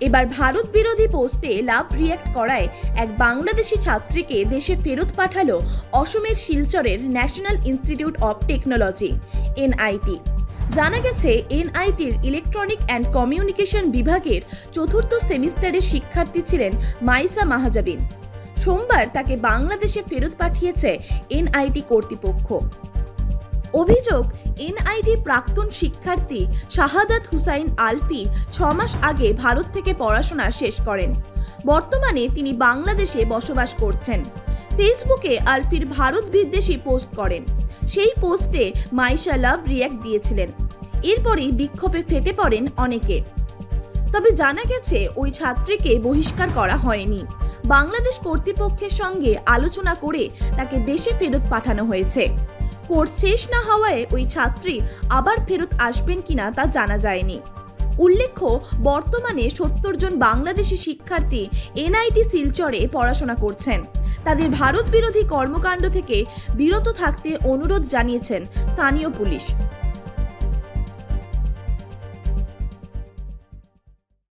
এবার ভারত বিরোধী পোস্টে লাভ রিয়্যাক্ট করায় এক বাংলাদেশি ছাত্রীকে দেশে ফেরত পাঠালো অসমের শিলচরের national institute of technology NIT. জানা গেছে, এনআইটির ইলেকট্রনিক অ্যান্ড কমিউনিকেশন বিভাগের চতুর্থ সেমিস্টারের শিক্ষার্থী ছিলেন মাইসা মাহাজাবিন। সোমবার তাকে বাংলাদেশে ফেরত পাঠিয়েছে এনআইটি কর্তৃপক্ষ। অভিযোগ, এনআইটির প্রাক্তন শিক্ষার্থী শাহাদাত হুসাইন আলফি 6 মাস আগে ভারত থেকে পড়াশোনা শেষ করেন। বর্তমানে তিনি বাংলাদেশে বসবাস করছেন। ফেসবুকে আলফির ভারত বিদ্বেষী পোস্ট করেন। সেই পোস্টে মাইশা লাভ রিয়্যাক্ট দিয়েছিলেন। এরপরই বিক্ষোভে ফেটে পড়েন অনেকে। তবে জানা গেছে, ওই ছাত্রীকে বহিষ্কার করা হয়নি। বাংলাদেশ কর্তৃপক্ষের সঙ্গে আলোচনা করে তাকে দেশে ফেরত পাঠানো হয়েছে। কোর্স শেষ না হওয়ায় ওই ছাত্রী আবার ফেরত আসবেন কিনা তা জানা যায়নি। উল্লেখ্য, বর্তমানে 70 জন বাংলাদেশি শিক্ষার্থী এনআইটি শিলচরে পড়াশোনা করছেন। তাদের ভারত বিরোধী কর্মকাণ্ড থেকে বিরত থাকতে অনুরোধ জানিয়েছেন স্থানীয় পুলিশ।